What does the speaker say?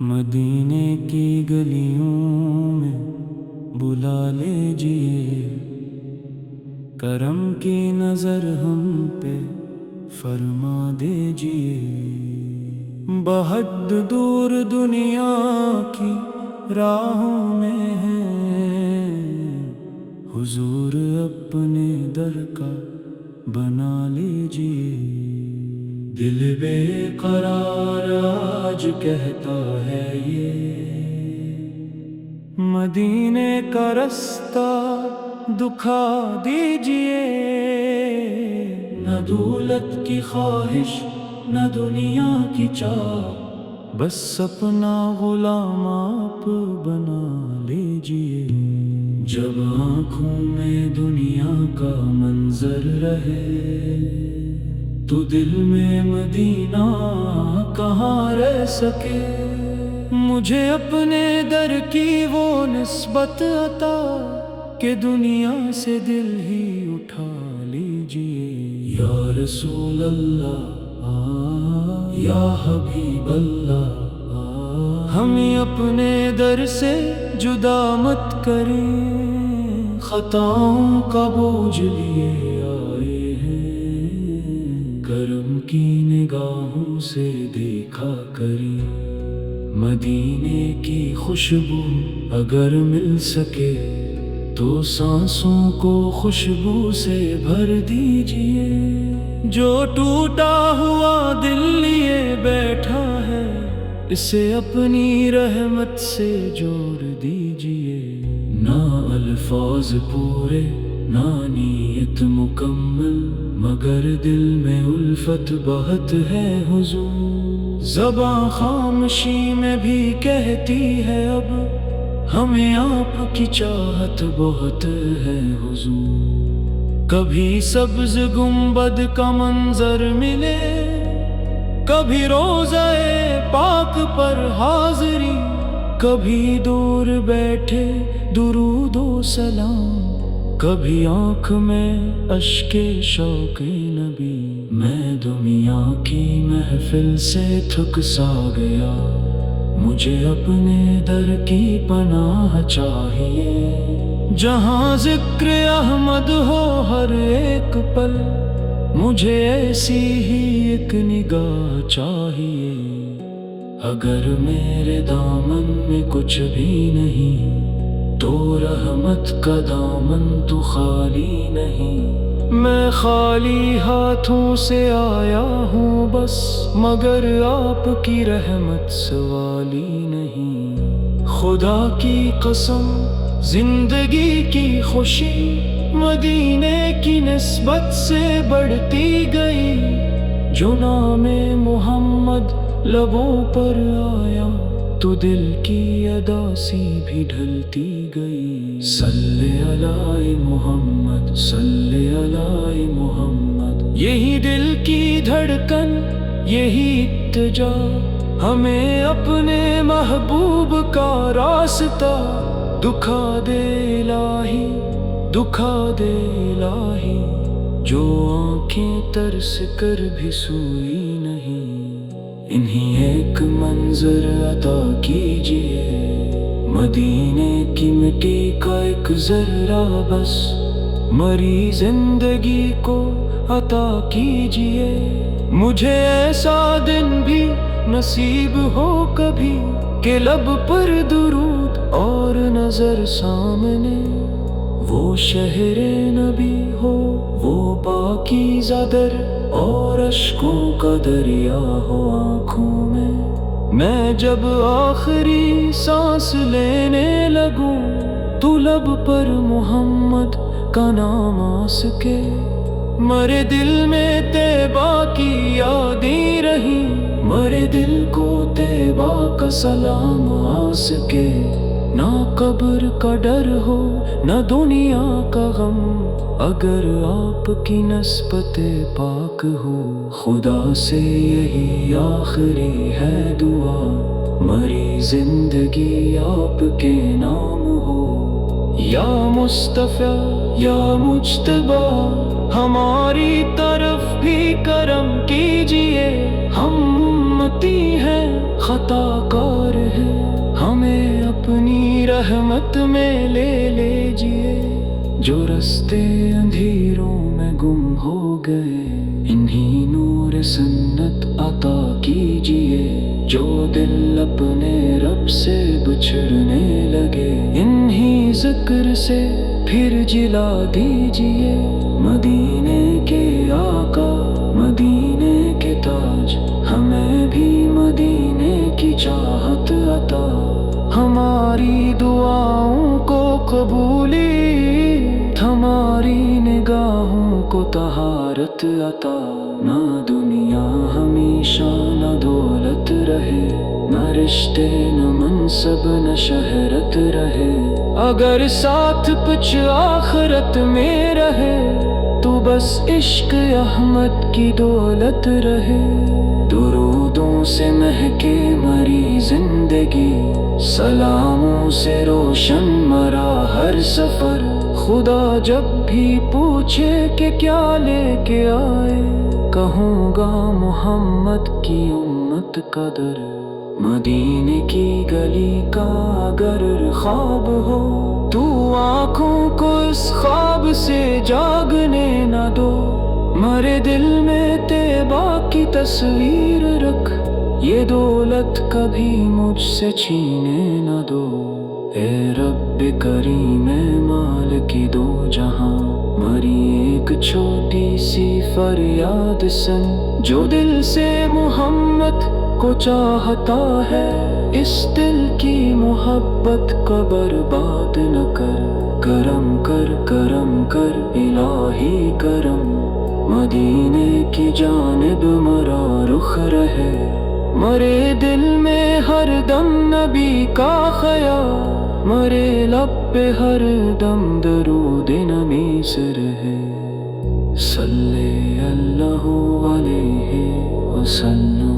مدینے کی گلیوں میں بلا لیجئے، کرم کی نظر ہم پہ فرما دیجئے۔ بہت دور دنیا کی راہوں میں ہے حضور، اپنے در کا بنا لیجئے۔ دل بے قرار آج کہتا ہے یہ مدینے کا رستہ دکھا دیجئے۔ نہ دولت کی خواہش نہ دنیا کی چاہ، بس اپنا غلام آپ بنا لیجئے۔ جب آنکھوں میں دنیا کا منظر رہے تو دل میں مدینہ کہاں رہ سکے۔ مجھے اپنے در کی وہ نسبت عطا کہ دنیا سے دل ہی اٹھا لیجئے۔ یا رسول اللہ یا حبیب اللہ، ہمیں اپنے در سے جدا مت کریں، خطاؤں کا بوجھ لیے آئے ہیں، کرم کی نگاہوں سے دیکھا کریں۔ مدینے کی خوشبو اگر مل سکے تو سانسوں کو خوشبو سے بھر دیجئے۔ جو ٹوٹا ہوا دل لیے بیٹھا ہے اسے اپنی رحمت سے جوڑ دیجئے۔ نہ الفاظ پورے نہ نیت مکمل، مگر دل میں الفت بہت ہے حضور۔ زباں خاموشی میں بھی کہتی ہے اب ہمیں آپ کی چاہت بہت ہے حضور۔ کبھی سبز گنبد کا منظر ملے، کبھی روضہ پاک پر حاضری، کبھی دور بیٹھے درود و سلام، کبھی آنکھ میں اشک شوق نبی۔ میں دنیا کی محفل سے تھک سا گیا، مجھے اپنے در کی پناہ چاہیے۔ جہاں ذکر احمد ہو ہر ایک پل، مجھے ایسی ہی ایک نگاہ چاہیے۔ اگر میرے دامن میں کچھ بھی نہیں تو رحمت کا دامن تو خالی نہیں۔ میں خالی ہاتھوں سے آیا ہوں بس، مگر آپ کی رحمت سوالی نہیں۔ خدا کی قسم زندگی کی خوشی مدینے کی نسبت سے بڑھتی گئی، جو نام محمد لبوں پر آیا تو دل کی اداسی بھی ڈھلتی گئی۔ صلی علی محمد صلی علی محمد، یہی دل کی دھڑکن یہی التجا، ہمیں اپنے محبوب کا راستہ دکھا دے الہی، دکھا دے الہی۔ جو آنکھیں ترس کر بھی سوئی نہیں، انہیں ایک منظر عطا کیجئے۔ مدینے کی مٹی کا ایک ذرہ بس مری زندگی کو عطا کیجئے۔ مجھے ایسا دن بھی نصیب ہو کبھی کہ لب پر درود اور نظر سامنے وہ شہر نبی ہو، وہ پاکیزہ در اور اشکوں کا دریا ہو آنکھوں میں۔ میں جب آخری سانس لینے لگوں تو لب پر محمد کا نام آ سکے۔ مرے دل میں طیبہ کی یادیں رہی، مرے دل کو طیبہ کا سلام آ سکے۔ نہ قبر کا ڈر ہو نہ دنیا کا غم، اگر آپ کی نسبت پاک ہو۔ خدا سے یہی آخری ہے دعا، مری زندگی آپ کے نام ہو۔ یا مصطفیٰ یا مجتبیٰ، ہماری طرف بھی کرم کیجئے، ہم آتی ہیں خطا کار ہے، ہمیں اپنی رحمت میں لے لیجئے۔ جو رستے اندھیروں میں گم ہو گئے، انہی نور سنت عطا کیجئے۔ جو دل اپنے رب سے بچھڑنے لگے، انہی ذکر سے پھر جلا دیجئے۔ مدینے کے آقا، مدینے کے تاج، ہمیں بھی مدینے کی چاہت عطا۔ ہماری دعاؤں کو قبولیت، ہماری نگاہوں کو طہارت عطا۔ نہ دنیا ہمیشہ نہ دولت رہے، نہ رشتے نہ منصب نہ شہرت رہے۔ اگر ساتھ کچھ آخرت میں رہے، تو بس عشق احمد کی دولت رہے۔ درودوں سے مہکے مری زندگی، سلاموں سے روشن مرا ہر سفر۔ خدا جب بھی پوچھے کہ کیا لے کے آئے، کہوں گا محمد کی امت کا در۔ مدینے کی گلی کا اگر خواب ہو، تو آنکھوں کو اس خواب سے جاگنے نہ دو۔ مرے دل میں طیبہ کی تصویر رکھ، یہ دولت کبھی مجھ سے چھینے نہ دو۔ اے رب کریم مال کی دو جہاں، مری ایک چھوٹی سی فریاد سن۔ جو دل سے محمد کو چاہتا ہے، اس دل کی محبت کو برباد نہ کر۔ کرم کر کرم کر الہی کرم، مدینے کی جانب مرا رخ رہے۔ مرے دل میں ہر دم نبی کا خیال، مرے لب پہ ہر دم درود نمیس رہے۔ صلی اللہ علیہ وسلم۔